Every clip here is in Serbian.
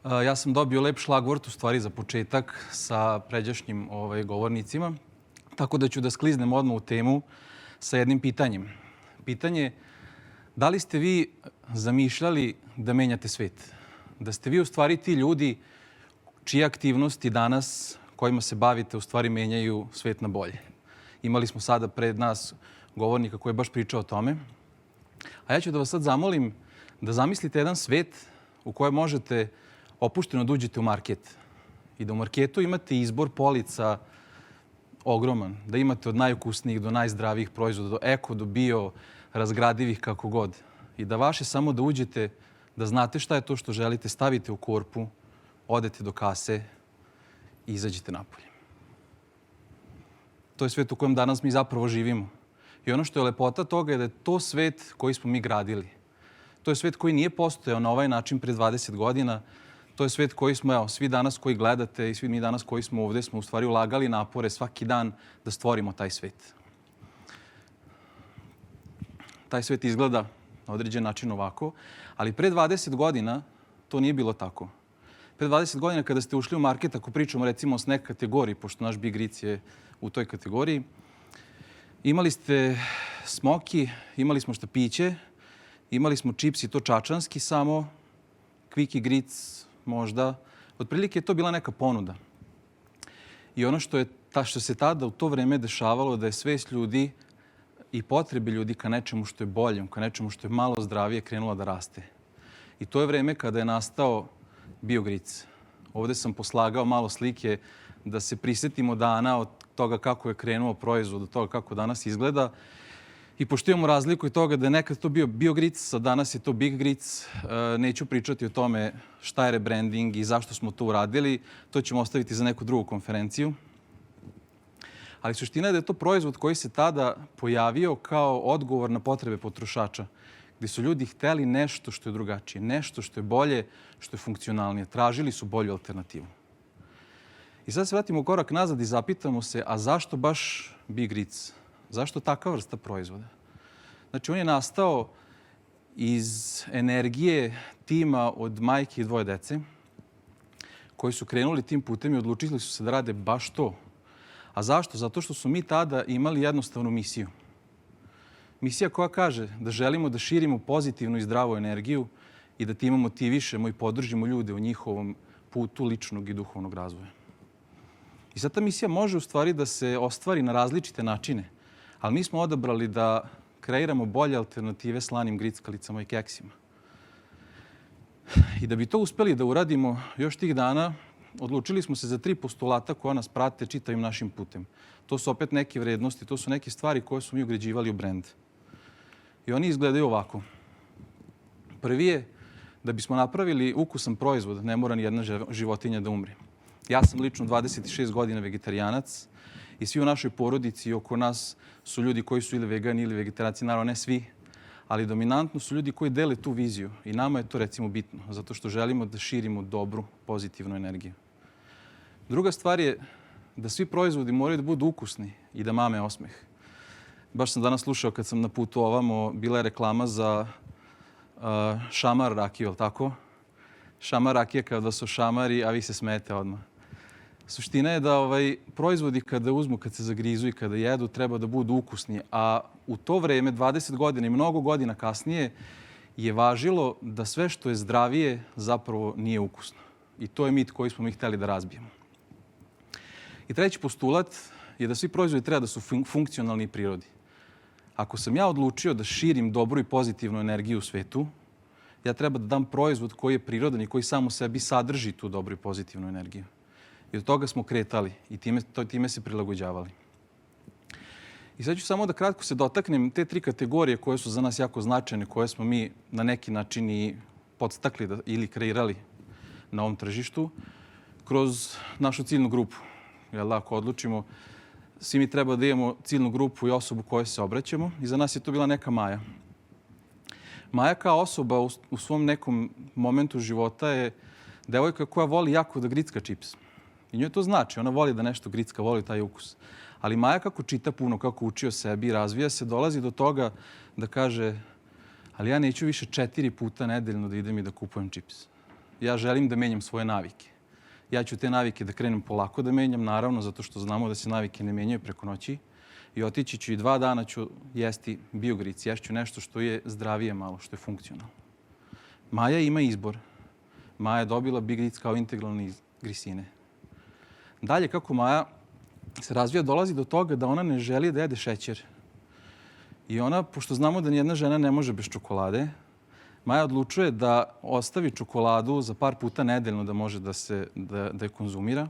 Ja sam dobio lep šlagvort, u stvari, za početak sa pređašnjim govornicima. Tako da ću da skliznem odmah u temu sa jednim pitanjem. Pitanje, da li ste vi zamišljali da menjate svet? Da ste vi u stvari ti ljudi čije aktivnosti danas kojima se bavite u stvari menjaju svet na bolje? Imali smo sada pred nas govornika koji je baš pričao o tome. A ja ću da vas sad zamolim da zamislite jedan svet u kojem možete opušteno da uđete u market i da u marketu imate izbor polica ogroman, da imate od najukusnijih do najzdravijih proizvoda, do eko, do bio, razgradivih, kako god. I da vaše samo da uđete, da znate šta je to što želite, stavite u korpu, odete do kase i izađete napolje. To je svet u kojem danas mi zapravo živimo. I ono što je lepota toga je da je to svet koji smo mi gradili. To je svet koji nije postojao na ovaj način pre 20 godina. To je svet koji smo, svi danas koji gledate i svi mi danas koji smo ovde, smo u stvari ulagali napore svaki dan da stvorimo taj svet. Taj svet izgleda na određen način ovako, ali pre 20 godina to nije bilo tako. Pre 20 godina kada ste ušli u market, ako pričamo recimo o snack kategoriji, pošto naš Big Ritz je u toj kategoriji, imali ste smoki, imali smo štapiće, imali smo čips i to čačanski samo, Kviki Gric možda. Otprilike je to bila neka ponuda. I ono što se tada u to vreme dešavalo da je svest ljudi i potrebe ljudi ka nečemu što je boljem, ka nečemu što je malo zdravije krenula da raste. I to je vreme kada je nastao Biogric. Ovde sam poslagao malo slike da se prisetimo dana od toga kako je krenuo proizvod, od toga kako danas izgleda. I pošto imamo razliku i toga da je nekad to bio Biogric, a danas je to Big Gric, neću pričati o tome šta je rebranding i zašto smo to uradili. To ćemo ostaviti za neku drugu konferenciju. Ali suština je da je to proizvod koji se tada pojavio kao odgovor na potrebe potrošača, gdje su ljudi hteli nešto što je drugačije, nešto što je bolje, što je funkcionalnije. Tražili su bolju alternativu. I sad se vratimo korak nazad i zapitamo se, a zašto baš Big Ritz? Zašto takva vrsta proizvoda? Znači, on je nastao iz energije tima od majke i dvoje dece koji su krenuli tim putem i odlučili su se da rade baš to. A zašto? Zato što su mi tada imali jednostavnu misiju. Misija koja kaže da želimo da širimo pozitivnu i zdravu energiju i da time motivišemo i podržimo ljude u njihovom putu ličnog i duhovnog razvoja. I sad ta misija može u stvari da se ostvari na različite načine, ali mi smo odabrali da kreiramo bolje alternative slanim grickalicama i keksima. I da bi to uspeli da uradimo još tih dana, odlučili smo se za 3 postulata koja nas prate čitavim našim putem. To su opet neke vrednosti, to su neke stvari koje smo mi ugrađivali u brend. I oni izgledaju ovako. Prvi je da bismo napravili ukusan proizvod, ne mora ni jedna životinja da umre. Ja sam lično 26 godina vegetarijanac i svi u našoj porodici i oko nas su ljudi koji su ili vegani ili vegetarijanci, naravno ne svi, ali dominantno su ljudi koji dele tu viziju i nama je to recimo bitno, zato što želimo da širimo dobru, pozitivnu energiju. Druga stvar je da svi proizvodi moraju da budu ukusni i da mame osmeh. Baš sam danas slušao kad sam na putu ovamo, bila je reklama za šamar rakiju, je li tako? Šamar rakija kada su šamari, a vi se smete odmah. Suština je da proizvodi kada uzmu, kad se zagrizu i kada jedu, treba da budu ukusni. A u to vreme, 20 godina i mnogo godina kasnije, je važilo da sve što je zdravije zapravo nije ukusno. I to je mit koji smo mi hteli da razbijemo. I treći postulat je da svi proizvodi treba da su funkcionalni i prirodi. Ako sam ja odlučio da širim dobru i pozitivnu energiju u svetu, ja treba da dam proizvod koji je prirodan i koji sam u sebi sadrži tu dobru i pozitivnu energiju. I od toga smo kretali i time se prilagođavali. I sad ću samo da kratko se dotaknem te 3 kategorije koje su za nas jako značajne, koje smo mi na neki način i podstakli ili kreirali na ovom tržištu kroz našu ciljnu grupu. Jel, ako odlučimo, svi mi treba da imamo ciljnu grupu i osobu kojoj se obraćamo i za nas je to bila neka Maja. Maja kao osoba u svom nekom momentu života je devojka koja voli jako da gricka čips. I njoj to znači, ona voli da nešto gricka, voli taj ukus. Ali Maja kako čita puno, kako uči o sebi i razvija se, dolazi do toga da kaže ali ja neću više 4 puta nedeljno da idem i da kupujem čips. ja želim da menjam svoje navike. Ja ću te navike da krenem polako da menjam, naravno, zato što znamo da se navike ne menjaju preko noći. I otići ću i 2 dana ću jesti biogric, ješću nešto što je zdravije malo, što je funkcionalno. Maja ima izbor. Maja je dobila bigric kao integralne grisine. Dalje, kako Maja se razvija, dolazi do toga da ona ne želi da jede šećer. I ona, pošto znamo da nijedna žena ne može bez čokolade, Maja odlučuje da ostavi čokoladu za par puta nedeljno da može da je konzumira.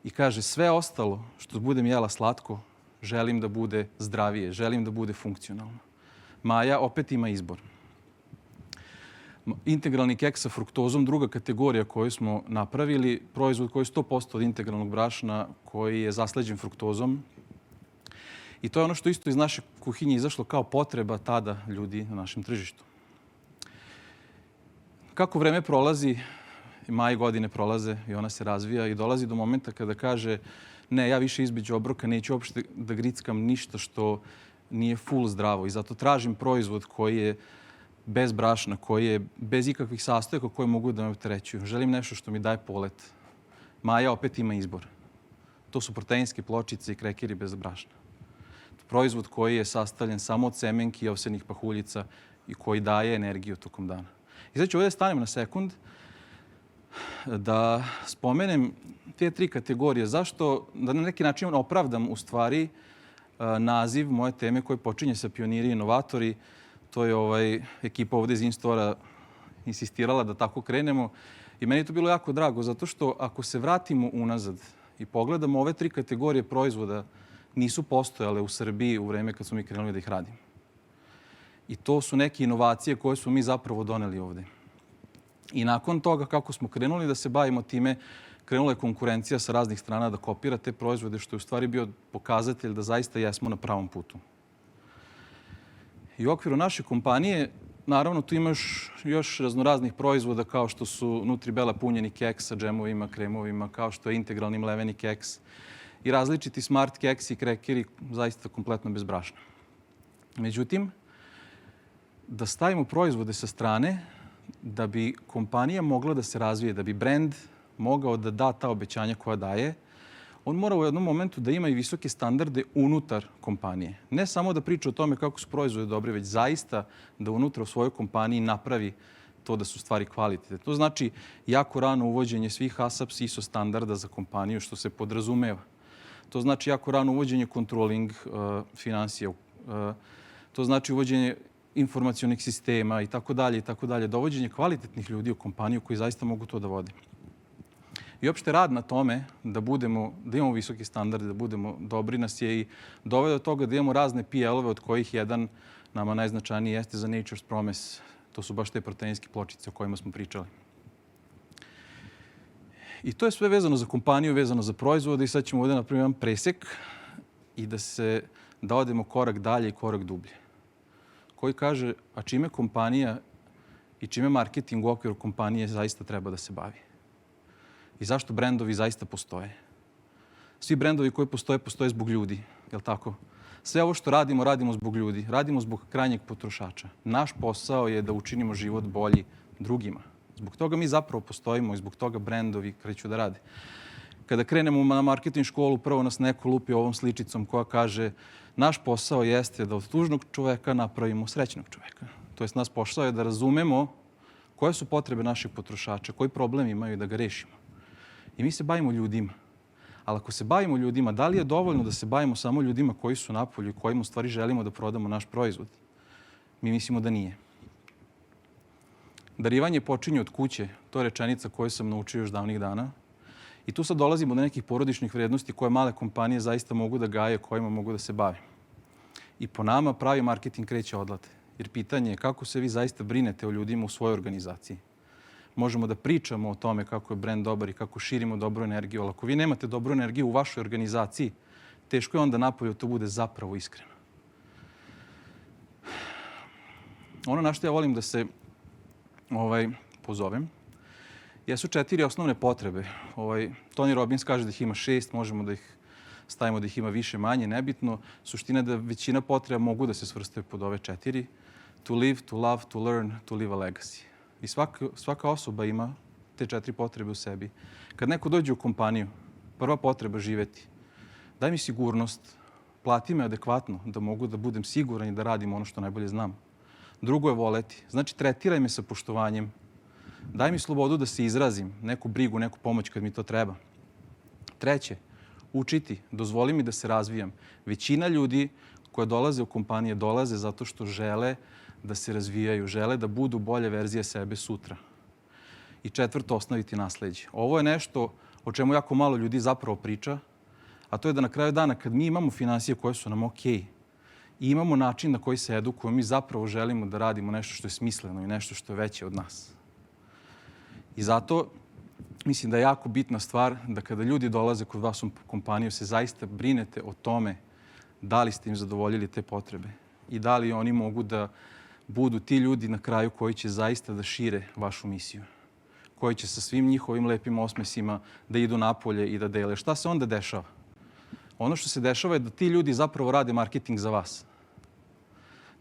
I kaže, sve ostalo što budem jela slatko, želim da bude zdravije, želim da bude funkcionalno. Maja opet ima izbor. Integralni keks sa fruktozom, druga kategorija koju smo napravili, proizvod koji je 100% od integralnog brašna, koji je zasleđen fruktozom. I to je ono što isto iz naše kuhinje izašlo kao potreba tada ljudi na našem tržištu. Kako vreme prolazi, Maji godine prolaze i ona se razvija i dolazi do momenta kada kaže ne, ja više između obroka neću uopšte da grickam ništa što nije full zdravo i zato tražim proizvod koji je bez brašna, koji je bez ikakvih sastojaka koje mogu da me opterećuju. Želim nešto što mi daje polet. Maja opet ima izbor. To su proteinske pločice i krekeri bez brašna. Proizvod koji je sastavljen samo od semenki i ovsenih pahuljica i koji daje energiju tokom dana. I sad ću ovdje stanem na sekund da spomenem te 3 kategorije. Zašto? Da na neki način opravdam u stvari naziv moje teme koje počinje sa pioniri i inovatori. To je ekipa ovdje iz Instora insistirala da tako krenemo. I meni je to bilo jako drago, zato što ako se vratimo unazad i pogledamo ove 3 kategorije proizvoda, nisu postojale u Srbiji u vreme kad smo mi krenuli da ih radimo. I to su neke inovacije koje smo mi zapravo doneli ovdje. I nakon toga, kako smo krenuli da se bavimo time, krenula je konkurencija sa raznih strana da kopira te proizvode, što je u stvari bio pokazatelj da zaista jesmo na pravom putu. I u okviru naše kompanije, naravno, tu imaš još raznoraznih proizvoda kao što su Nutribela punjeni keks sa džemovima, kremovima, kao što je integralni mleveni keks i različiti smart keksi i krekeri, zaista kompletno bez brašna. Međutim, da stavimo proizvode sa strane, da bi kompanija mogla da se razvije, da bi brand mogao da da ta obećanja koja daje, on mora u jednom momentu da ima i visoke standarde unutar kompanije. Ne samo da priča o tome kako su proizvodi dobri, već zaista da unutra u svojoj kompaniji napravi to da su stvari kvalitetne. To znači jako rano uvođenje svih HACCP ISO standarda za kompaniju, što se podrazumeva. To znači jako rano uvođenje controlling finansija. To znači uvođenje informacionih sistema i tako dalje, dovođenje kvalitetnih ljudi u kompaniju koji zaista mogu to da vode. I uopšte rad na tome da imamo visoke standarde, da budemo dobri nas je i dovede do toga da imamo razne PL-ove od kojih jedan nama najznačajniji jeste za Nature's Promise. To su baš te proteinske pločice o kojima smo pričali. I to je sve vezano za kompaniju, vezano za proizvode i sad ćemo ovdje napraviti jedan presek i da odemo korak dalje i korak dublje. Koji kaže, a čime kompanija i čime marketing u okviru kompanije zaista treba da se bavi. I zašto brendovi zaista postoje. Svi brendovi koji postoje zbog ljudi, je li tako? Sve ovo što radimo zbog ljudi, radimo zbog krajnjeg potrošača. Naš posao je da učinimo život bolji drugima. Zbog toga mi zapravo postojimo i zbog toga brendovi kreću da rade. Kada krenemo na marketing školu, prvo nas neko lupi ovom sličicom koja kaže naš posao jeste da od tužnog čoveka napravimo srećnog čoveka. To jest naš posao je da razumemo koje su potrebe naših potrošača, koji problem imaju i da ga rešimo. I mi se bavimo ljudima. Ali ako se bavimo ljudima, da li je dovoljno da se bavimo samo ljudima koji su napolju i kojima u stvari želimo da prodamo naš proizvod? Mi mislimo da nije. Darivanje počinje od kuće. To je rečenica koju sam naučio još davnih dana. I tu sad dolazimo do nekih porodičnih vrednosti koje male kompanije zaista mogu da gaje, kojima mogu da se bave. I po nama pravi marketing kreće odlate. Jer pitanje je kako se vi zaista brinete o ljudima u svojoj organizaciji. Možemo da pričamo o tome kako je brand dobar i kako širimo dobru energiju, ali ako vi nemate dobru energiju u vašoj organizaciji, teško je onda napolju to bude zapravo iskreno. Ono na što ja volim da se pozovem jesu 4 osnovne potrebe. Tony Robbins kaže da ih ima 6, možemo da ih stavimo da ih ima više, manje, nebitno. Suština je da većina potreba mogu da se svrstaju pod ove 4. To live, to love, to learn, to leave a legacy. I svaka osoba ima te 4 potrebe u sebi. Kad neko dođe u kompaniju, prva potreba živeti. Daj mi sigurnost, plati me adekvatno da mogu da budem siguran i da radim ono što najbolje znam. Drugo je voleti. Znači, tretiraj me sa poštovanjem. Daj mi slobodu da se izrazim, neku brigu, neku pomoć kad mi to treba. Treće, učiti. Dozvoli mi da se razvijam. Većina ljudi koja dolaze u kompanije dolaze zato što žele da se razvijaju, žele da budu bolje verzije sebe sutra. I četvrto, ostaviti nasleđe. Ovo je nešto o čemu jako malo ljudi zapravo priča, a to je da na kraju dana kad mi imamo finansije koje su nam okej i imamo način na koji se edukujemo, mi zapravo želimo da radimo nešto što je smisleno i nešto što je veće od nas. I zato mislim da je jako bitna stvar da kada ljudi dolaze kod vas u kompaniju se zaista brinete o tome da li ste im zadovoljili te potrebe i da li oni mogu da budu ti ljudi na kraju koji će zaista da šire vašu misiju, koji će sa svim njihovim lepim osmesima da idu napolje i da dele. Šta se onda dešava? Ono što se dešava je da ti ljudi zapravo rade marketing za vas.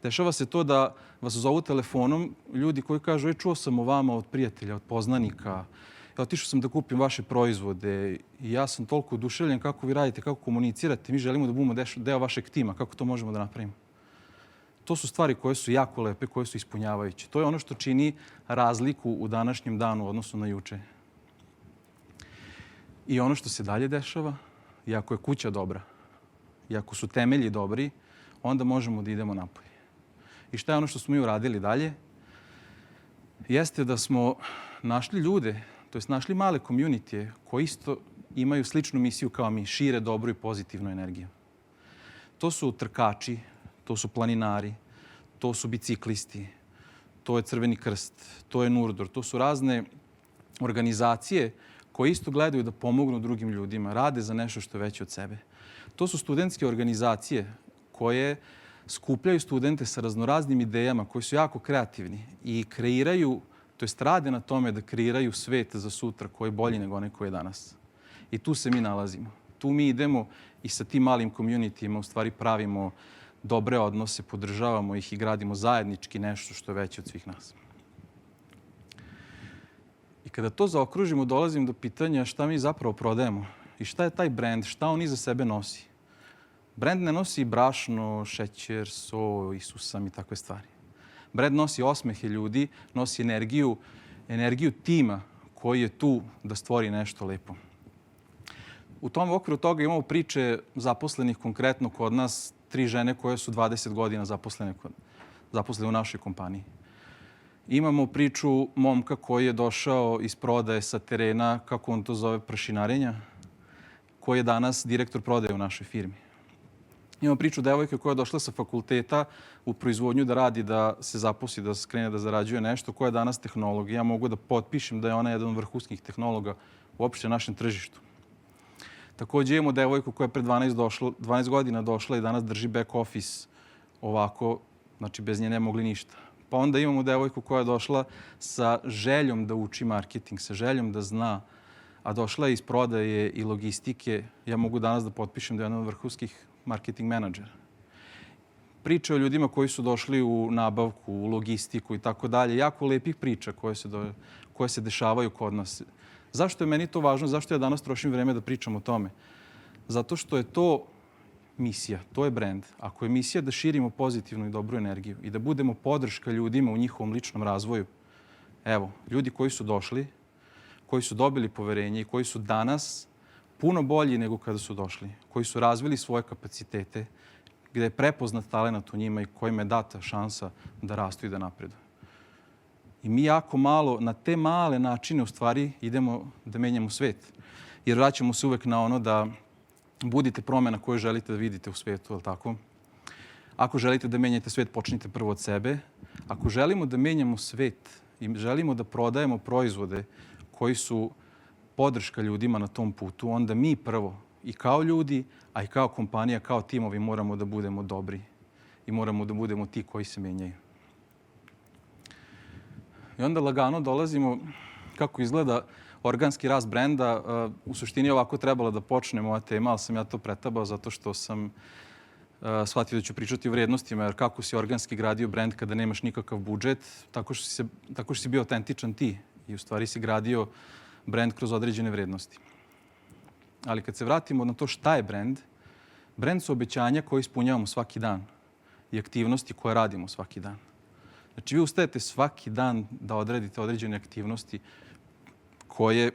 Dešava se to da vas zovu telefonom ljudi koji kažu čuo sam o vama od prijatelja, od poznanika, otišao sam da kupim vaše proizvode i ja sam toliko oduševljen kako vi radite, kako komunicirate. Mi želimo da budemo deo vašeg tima. Kako to možemo da napravimo? To su stvari koje su jako lepe, koje su ispunjavajuće. To je ono što čini razliku u današnjem danu u odnosu na juče. I ono što se dalje dešava, i ako je kuća dobra, i ako su temelji dobri, onda možemo da idemo napolje. I šta je ono što smo mi uradili dalje? Jeste da smo našli ljude, to jest našli male community koji isto imaju sličnu misiju kao mi, šire dobru i pozitivnu energiju. To su trkači, to su planinari, to su biciklisti, to je Crveni krst, to je Nurdor, to su razne organizacije koje isto gledaju da pomognu drugim ljudima, rade za nešto što je veće od sebe. To su studentske organizacije koje skupljaju studente sa raznoraznim idejama koji su jako kreativni i kreiraju, to jest rade na tome da kreiraju svet za sutra koji je bolji nego onaj koji je danas. I tu se mi nalazimo. Tu mi idemo i sa tim malim communityima u stvari pravimo dobre odnose, podržavamo ih i gradimo zajednički nešto što je veće od svih nas. I kada to zaokružimo, dolazim do pitanja šta mi zapravo prodajemo i šta je taj brand, šta on iza sebe nosi. Brand ne nosi brašno, šećer, so i susam i takve stvari. Brand nosi osmehe ljudi, nosi energiju tima koji je tu da stvori nešto lepo. U tom okviru toga imamo priče zaposlenih konkretno kod nas, 3 žene koje su 20 godina zaposlene u našoj kompaniji. Imamo priču momka koji je došao iz prodaje sa terena, kako on to zove, prašinarenja, koji je danas direktor prodaje u našoj firmi. Imamo priču devojke koja je došla sa fakulteta u proizvodnju da radi, da se zaposli, da skrene da zarađuje nešto, koja je danas tehnolog. Ja mogu da potpišem da je ona jedan od vrhunskih tehnologa uopšte na našem tržištu. Također imamo devojku koja je pre 12 godina došla i danas drži back office ovako, znači bez nje ne mogli ništa. Pa onda imamo devojku koja je došla sa željom da uči marketing, sa željom da zna, a došla je iz prodaje i logistike. Ja mogu danas da potpišem da je jedna od vrhunskih marketing menadžera. Priče o ljudima koji su došli u nabavku, u logistiku i tako dalje. Jako lepih priča koje se dešavaju kod nas. Zašto je meni to važno? Zašto ja danas trošim vreme da pričam o tome? Zato što je to misija, to je brand. Ako je misija da širimo pozitivnu i dobru energiju i da budemo podrška ljudima u njihovom ličnom razvoju, evo, ljudi koji su došli, koji su dobili poverenje i koji su danas puno bolji nego kada su došli, koji su razvili svoje kapacitete, gde je prepoznat talenat u njima i kojima je data šansa da rastu i da napreduju. I mi jako malo na te male načine u stvari idemo da menjamo svet. Jer vraćamo se uvek na ono da budite promjena koju želite da vidite u svetu, je li tako? Ako želite da menjate svet, počnite prvo od sebe. Ako želimo da menjamo svet i želimo da prodajemo proizvode koji su podrška ljudima na tom putu, onda mi prvo i kao ljudi, a i kao kompanija, kao timovi moramo da budemo dobri i moramo da budemo ti koji se menjaju. I onda lagano dolazimo kako izgleda organski rast brenda. U suštini ovako trebala da počne moja tema, ali sam ja to pretabao zato što sam shvatio da ću pričati o vrednostima, jer kako si organski gradio brend kada nemaš nikakav budžet, tako što si bio autentičan ti i u stvari si gradio brend kroz određene vrednosti. Ali kad se vratimo na to šta je brend, brend su obećanja koje ispunjavamo svaki dan i aktivnosti koje radimo svaki dan. Znači, vi ustajete svaki dan da odredite određene aktivnosti koje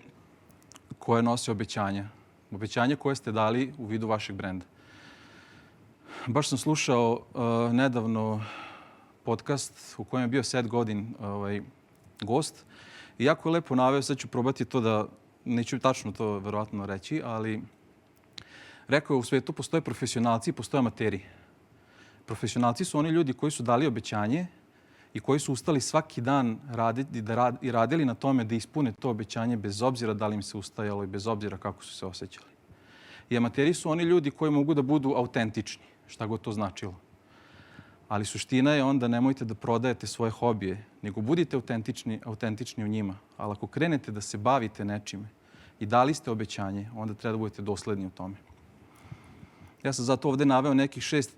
nose obećanja. Obećanja koje ste dali u vidu vašeg brenda. Baš sam slušao nedavno podcast u kojem je bio Seth Godin gost i jako je lepo naveo, sad ću probati to da, neću tačno to verovatno reći, ali rekao je u svetu postoje profesionalci i postoje amateri. Profesionalci su oni ljudi koji su dali obećanje i koji su ustali svaki dan i radili na tome da ispune to obećanje bez obzira da li im se ustajalo i bez obzira kako su se osjećali. I amateri su oni ljudi koji mogu da budu autentični, šta god to značilo. Ali suština je onda nemojte da prodajete svoje hobije, nego budite autentični u njima. Ali ako krenete da se bavite nečime i dali ste obećanje, onda treba da budete dosledni u tome. Ja sam zato ovde naveo nekih 6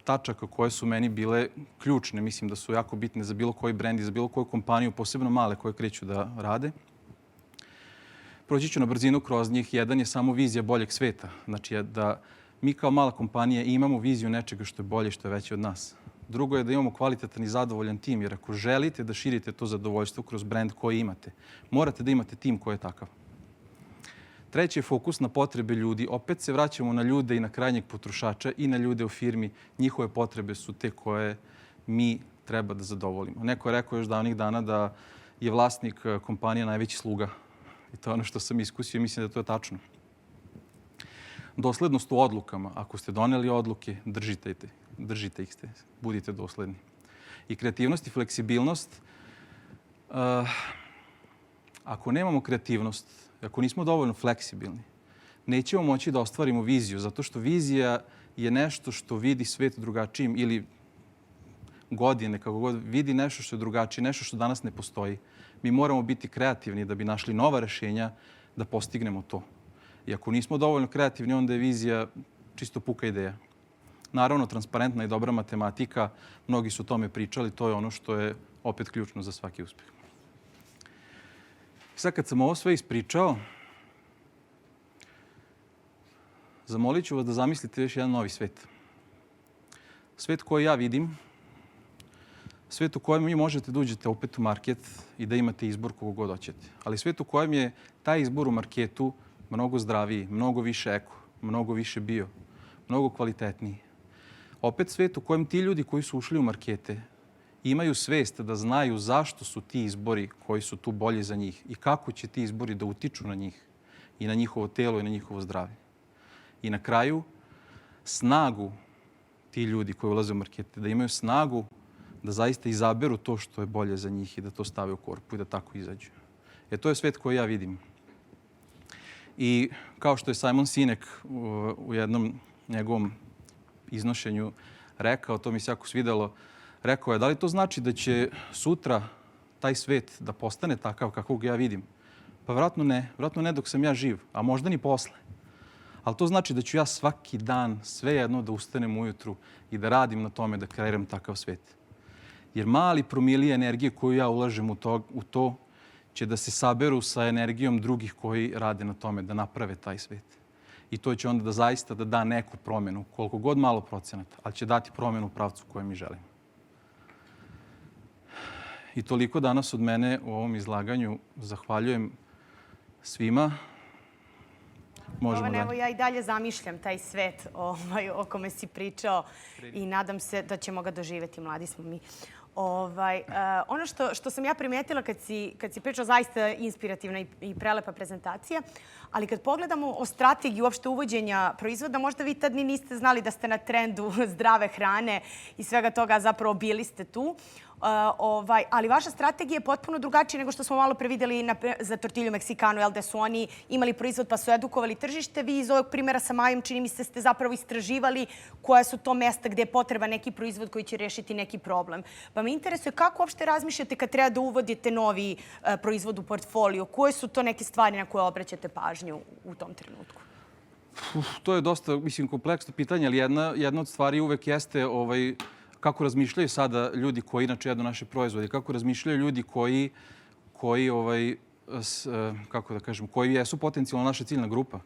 tačaka koje su meni bile ključne. Mislim da su jako bitne za bilo koji brend i za bilo koju kompaniju, posebno male koje kreću da rade. Proći ću na brzinu kroz njih. Jedan je samo vizija boljeg sveta. Znači da mi kao mala kompanija imamo viziju nečega što je bolje i što je veće od nas. Drugo je da imamo kvalitetan i zadovoljan tim, jer ako želite da širite to zadovoljstvo kroz brend koji imate, morate da imate tim koji je takav. Treći je fokus na potrebe ljudi. Opet se vraćamo na ljude i na krajnjeg potrošača i na ljude u firmi. Njihove potrebe su te koje mi treba da zadovoljimo. Neko je rekao još davnih dana da je vlasnik kompanije najveći sluga. I to je ono što sam iskusio i mislim da to je tačno. Doslednost u odlukama. Ako ste doneli odluke, držite ih, budite dosledni. I kreativnost i fleksibilnost. Ako nemamo kreativnost, ako nismo dovoljno fleksibilni, nećemo moći da ostvarimo viziju, zato što vizija je nešto što vidi svet drugačijim ili godine, kako god, vidi nešto što je drugačije, nešto što danas ne postoji. Mi moramo biti kreativni da bi našli nova rešenja da postignemo to. I ako nismo dovoljno kreativni, onda je vizija čisto puka ideja. Naravno, transparentna i dobra matematika, mnogi su o tome pričali, to je ono što je opet ključno za svaki uspeh. Sad kad sam ovo sve ispričao, zamolit ću vas da zamislite još jedan novi svet. Svet koji ja vidim, svet u kojem vi možete da uđete opet u market i da imate izbor koga god hoćete. Ali svet u kojem je taj izbor u marketu mnogo zdraviji, mnogo više eko, mnogo više bio, mnogo kvalitetniji. Opet svet u kojem ti ljudi koji su ušli u markete imaju svest da znaju zašto su ti izbori koji su tu bolji za njih i kako će ti izbori da utiču na njih i na njihovo telo i na njihovo zdravlje. I na kraju, snagu ti ljudi koji ulaze u markete, da imaju snagu da zaista izaberu to što je bolje za njih i da to stave u korpu i da tako izađu. To je svet koji ja vidim. I kao što je Simon Sinek u jednom njegovom iznošenju rekao, to mi se jako svidelo, rekao je, da li to znači da će sutra taj svet da postane takav kakvog ja vidim? Pa vjerojatno ne. Vjerojatno ne dok sam ja živ, a možda ni posle. Ali to znači da ću ja svaki dan svejedno da ustanem ujutru i da radim na tome da kreiram takav svet. Jer mali promili energije koju ja ulažem u to će da se saberu sa energijom drugih koji rade na tome da naprave taj svet. I to će onda da zaista da da neku promjenu, koliko god malo procenata, ali će dati promjenu u pravcu koju mi želimo. I toliko danas od mene u ovom izlaganju. Zahvaljujem svima. Evo ja i dalje zamišljam taj svet o kome si pričao i nadam se da ćemo ga doživjeti. Mladi smo mi. Ono što sam ja primetila kad si pričao, zaista inspirativna i prelepa prezentacija, ali kad pogledamo o strategiji uopšte uvođenja proizvoda, možda vi tad ni niste znali da ste na trendu zdrave hrane i svega toga, zapravo bili ste tu. Ali vaša strategija je potpuno drugačija nego što smo malo previdjeli za tortilju Meksikanu, da su oni imali proizvod pa su edukovali tržište. Vi iz ovog primjera sa Majom, čini mi se, ste zapravo istraživali koja su to mesta gdje je potreba neki proizvod koji će rešiti neki problem. Pa me interesuje kako uopšte razmišljate kad treba da uvodite novi proizvod u portfolio? Koje su to neke stvari na koje obraćate pažnju u tom trenutku? To je dosta, mislim, kompleksno pitanje, ali jedna od stvari uvek jeste kako razmišljaju sada ljudi koji inače jedu naše proizvode, kako razmišljaju ljudi koji kako da kažem, koji jesu potencijalno naša ciljna grupa.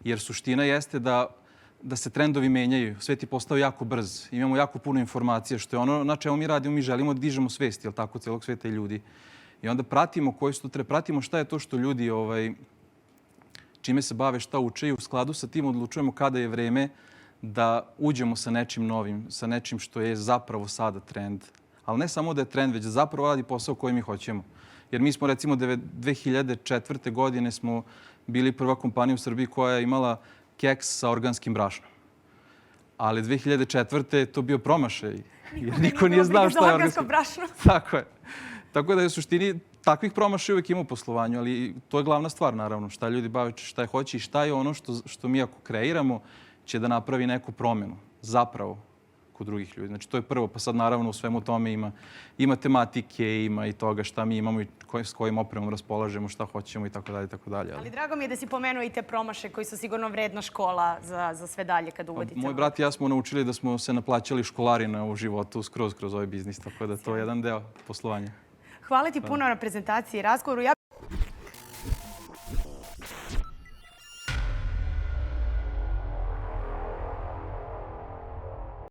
Jer suština jeste da se trendovi menjaju. Svet je postao jako brz. Imamo jako puno informacija, što je ono na čemu mi radimo. Mi želimo da dižemo svest, jel tako, celog sveta i ljudi. I onda pratimo koji su to pratimo šta je to što ljudi čime se bave, šta uče i u skladu sa tim odlučujemo kada je vreme da uđemo sa nečim novim, sa nečim što je zapravo sada trend. Ali ne samo da je trend, već da zapravo radi posao koji mi hoćemo. Jer mi smo recimo 2004. godine smo bili prva kompanija u Srbiji koja je imala keks sa organskim brašnom. Ali 2004. je to bio promašaj. Jer niko nije znao šta je organsko brašno. Tako je. Tako da je u suštini takvih promašaja uvek ima u poslovanju, ali to je glavna stvar naravno. Šta ljudi bave, šta je hoće i šta je ono što mi ako kreiramo će da napravi neku promenu. Zapravo kod drugih ljudi. Znači to je prvo, pa sad naravno u svemu tome ima tematike, ima i toga šta mi imamo i s kojim opremom raspolažemo, šta hoćemo i tako dalje, tako dalje. Ali drago mi je da si pomenuo i te promaše koji su sigurno vredna škola za sve dalje kad uvodite. Moj brat i ja smo naučili da smo se naplaćali školarina u životu kroz ovaj biznis, tako da to je jedan deo poslovanja. Hvala ti puno na prezentaciji i razgovoru.